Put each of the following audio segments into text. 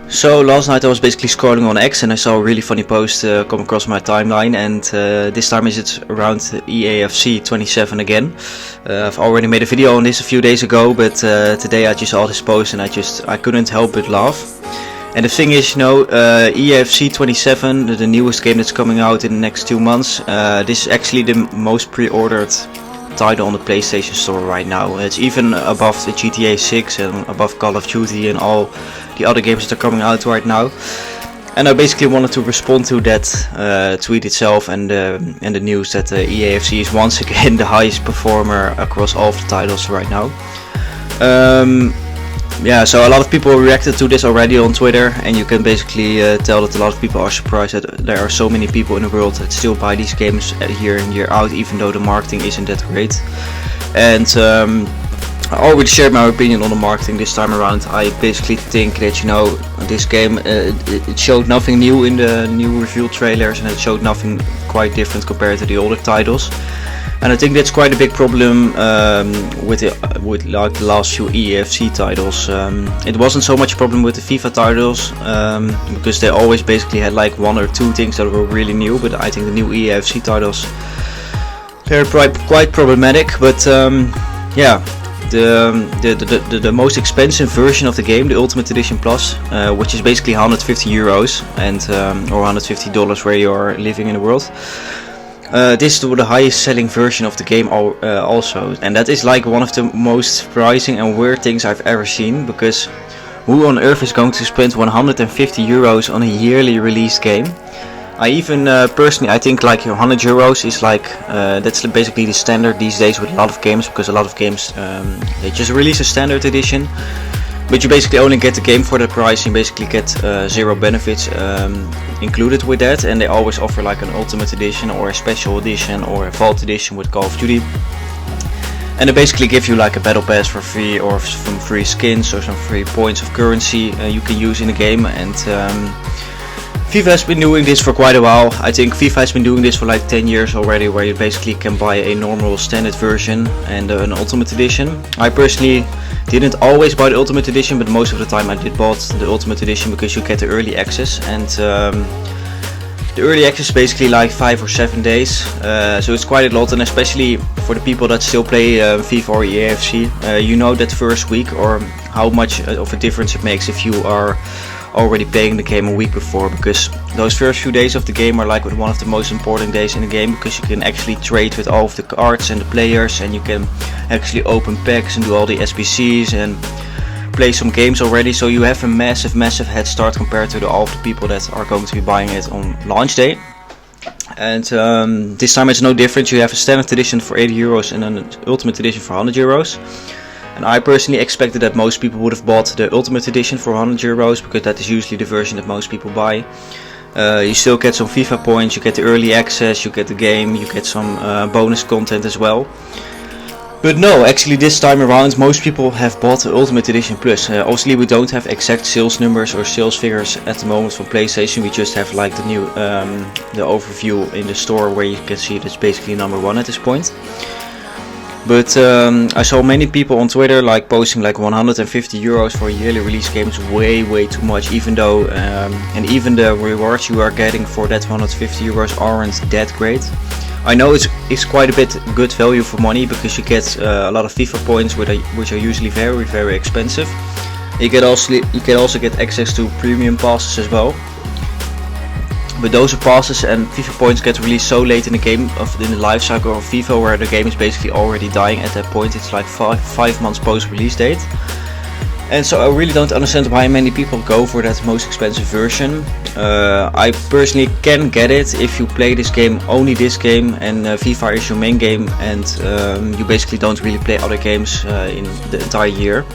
So last night I was basically scrolling on X and I saw a really funny post come across my timeline, and this time it's around EAFC 27 again. I've already made a video on this a few days ago, but today I just saw this post and I couldn't help but laugh. And the thing is, EAFC 27, the newest game that's coming out in the next 2 months, this is actually the most pre-ordered title on the PlayStation Store right now. It's even above the GTA 6 and above Call of Duty and all the other games that are coming out right now. And I basically wanted to respond to that tweet itself and the news that EAFC is once again the highest performer across all of the titles right now. So a lot of people reacted to this already on Twitter, and you can basically tell that a lot of people are surprised that there are so many people in the world that still buy these games year in year out, even though the marketing isn't that great. And I already shared my opinion on the marketing this time around. I basically think that this game it showed nothing new in the new reveal trailers, and it showed nothing quite different compared to the older titles. And I think that's quite a big problem with like the last few EAFC titles. It wasn't so much a problem with the FIFA titles because they always basically had like 1 or 2 things that were really new. But I think the new EAFC titles, they're quite problematic. But the most expensive version of the game, the Ultimate Edition Plus, which is basically €150 and or $150 where you are living in the world. This is the highest selling version of the game also, and that is like one of the most surprising and weird things I've ever seen, because who on earth is going to spend €150 on a yearly released game? I even personally I think like €100 is like that's basically the standard these days with a lot of games, because a lot of games they just release a standard edition, but you basically only get the game for the price. You basically get 0 benefits included with that, and they always offer like an Ultimate Edition or a Special Edition or a Vault Edition with Call of Duty, and they basically give you like a Battle Pass for free, or some free skins or some free points of currency you can use in the game. And FIFA has been doing this for quite a while. I think FIFA has been doing this for like 10 years already, where you basically can buy a normal standard version and an Ultimate Edition. I personally didn't always buy the Ultimate Edition, but most of the time I did bought the Ultimate Edition because you get the early access, and the early access is basically like 5 or 7 days, so it's quite a lot. And especially for the people that still play FIFA or EAFC, that first week, or how much of a difference it makes if you are already playing the game a week before, because those first few days of the game are like one of the most important days in the game, because you can actually trade with all of the cards and the players, and you can actually open packs and do all the SBCs and play some games already. So you have a massive head start compared to all of the people that are going to be buying it on launch day. And this time it's no different. You have a standard edition for €80 and an Ultimate Edition for €100. And I personally expected that most people would have bought the Ultimate Edition for €100, because that is usually the version that most people buy. You still get some FIFA points, you get the early access, you get the game, you get some bonus content as well. But no, actually this time around most people have bought the Ultimate Edition Plus. Obviously we don't have exact sales numbers or sales figures at the moment from PlayStation. We just have like the new the overview in the store, where you can see that's basically number 1 at this point. But I saw many people on Twitter like posting like €150 for a yearly release game is way too much, even though and even the rewards you are getting for that €150 aren't that great. I know it's quite a bit good value for money, because you get a lot of FIFA points which are usually very expensive. You can also get access to premium passes as well. But those passes and FIFA points get released so late in the game, in the life cycle of FIFA, where the game is basically already dying at that point. It's like 5 months post release date. And so I really don't understand why many people go for that most expensive version. I personally can get it if you play this game, only this game, and FIFA is your main game, and you basically don't really play other games in the entire year.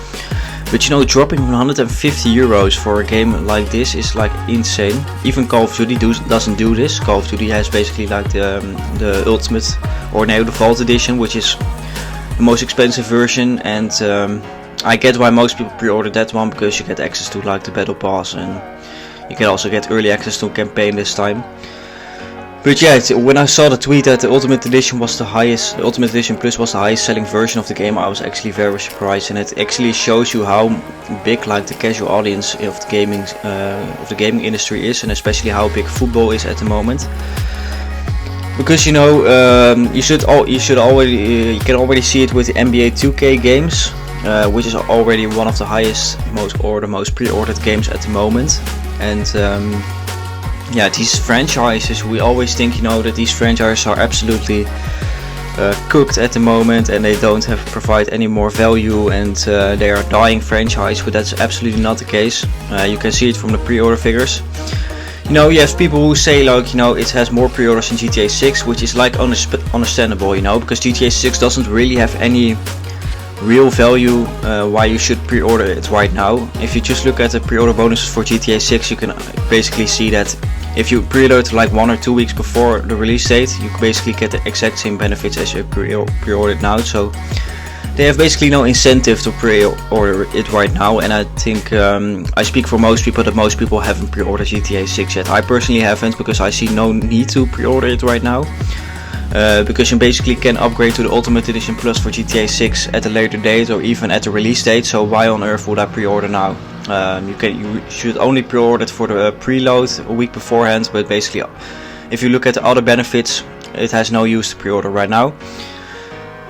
But dropping €150 for a game like this is like insane. Even Call of Duty doesn't do this. Call of Duty has basically like the Ultimate, or now the Vault Edition, which is the most expensive version, and I get why most people pre-order that one, because you get access to like the Battle Pass, and you can also get early access to campaign this time. But yeah, when I saw the tweet that the Ultimate Edition was the highest, the Ultimate Edition Plus was the highest selling version of the game, I was actually very surprised, and it actually shows you how big like the casual audience of the gaming industry is, and especially how big football is at the moment. Because you know, you can already see it with the NBA 2K games, which is already one of the highest, most pre-ordered games at the moment, and. Yeah, these franchises, we always think, you know, that these franchises are absolutely cooked at the moment and they don't provide any more value, and they are dying franchise, but that's absolutely not the case. You can see it from the pre-order figures. You know, you have people who say like, you know, it has more pre-orders than GTA 6, which is like understandable, you know, because GTA 6 doesn't really have any real value why you should pre-order it right now. If you just look at the pre-order bonuses for GTA 6, you can basically see that if you pre-order it like 1 or 2 weeks before the release date, you basically get the exact same benefits as you pre-ordered now. So they have basically no incentive to pre-order it right now, and I think I speak for most people that most people haven't pre-ordered GTA 6 yet. I personally haven't, because I see no need to pre-order it right now. Because you basically can upgrade to the Ultimate Edition Plus for GTA 6 at a later date or even at the release date, so why on earth would I pre-order now? You should only pre-order it for the preload a week beforehand, but basically if you look at the other benefits, it has no use to pre-order right now.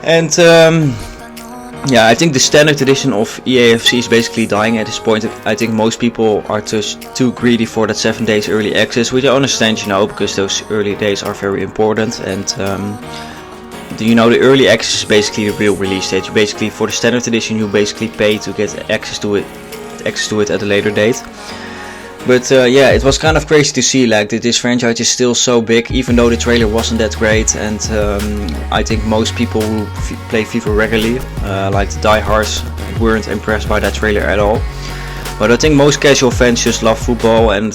And yeah, I think the standard edition of EAFC is basically dying at this point. I think most people are just too greedy for that 7 days early access, which I understand, you know, because those early days are very important. And you know, the early access is basically the real release date. You basically, for the standard edition, you basically pay to get access to it at a later date. But yeah, it was kind of crazy to see like that this franchise is still so big, even though the trailer wasn't that great. And I think most people who play FIFA regularly, like the diehards, weren't impressed by that trailer at all. But I think most casual fans just love football, and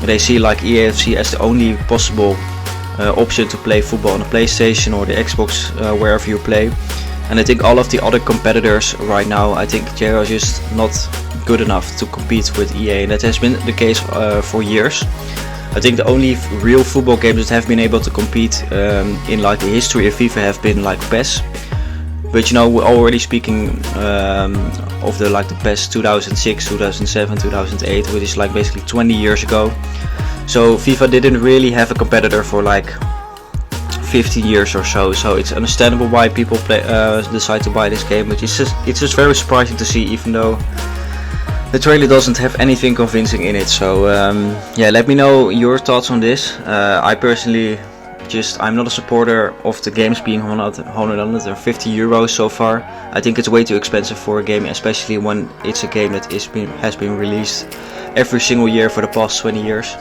they see like EAFC as the only possible option to play football on the PlayStation or the Xbox, wherever you play. And I think all of the other competitors right now, I think they are just not good enough to compete with EA, and that has been the case for years. I think the only real football games that have been able to compete in like the history of FIFA have been like PES. But you know, we're already speaking of the PES 2006, 2007, 2008, which is like basically 20 years ago. So FIFA didn't really have a competitor for like 15 years or so. So it's understandable why people decide to buy this game. But it's just very surprising to see, even though the trailer doesn't have anything convincing in it. So yeah, let me know your thoughts on this. I personally I'm not a supporter of the games being 150 euros so far. I think it's way too expensive for a game, especially when it's a game that has been released every single year for the past 20 years.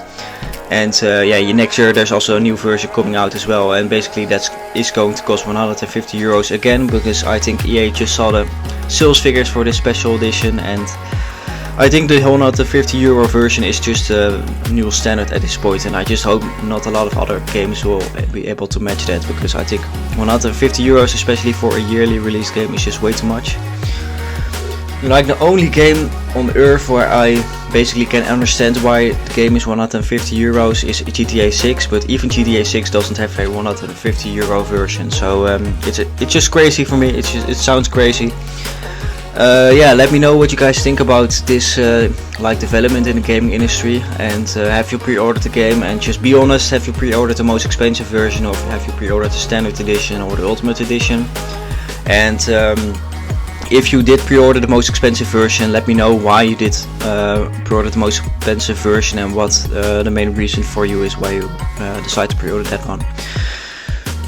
And yeah, next year there's also a new version coming out as well, and basically that is going to cost 150 euros again, because I think EA just saw the sales figures for this special edition, and I think the 150 euro version is just a new standard at this point, and I just hope not a lot of other games will be able to match that, because I think 150 euros, especially for a yearly release game, is just way too much. Like the only game on earth where I basically can understand why the game is 150 euros is GTA 6, but even GTA 6 doesn't have a 150 euro version, so it's just crazy for me. It sounds crazy. Yeah, let me know what you guys think about this like development in the gaming industry, and have you pre-ordered the game, and just be honest, have you pre-ordered the most expensive version, or have you pre-ordered the standard edition or the ultimate edition? And if you did pre-order the most expensive version, let me know why you did pre-order the most expensive version, and what the main reason for you is why you decide to pre-order that one.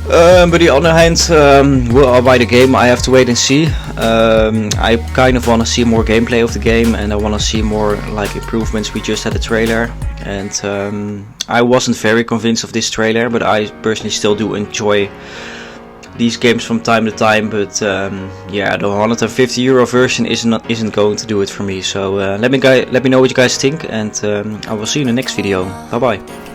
But on the other hand, will I buy the game? I have to wait and see. I kind of want to see more gameplay of the game, and I want to see more like improvements. We just had a trailer, and I wasn't very convinced of this trailer, but I personally still do enjoy these games from time to time. But yeah, the 150 euro version isn't going to do it for me. So let me know what you guys think, and I will see you in the next video. Bye bye.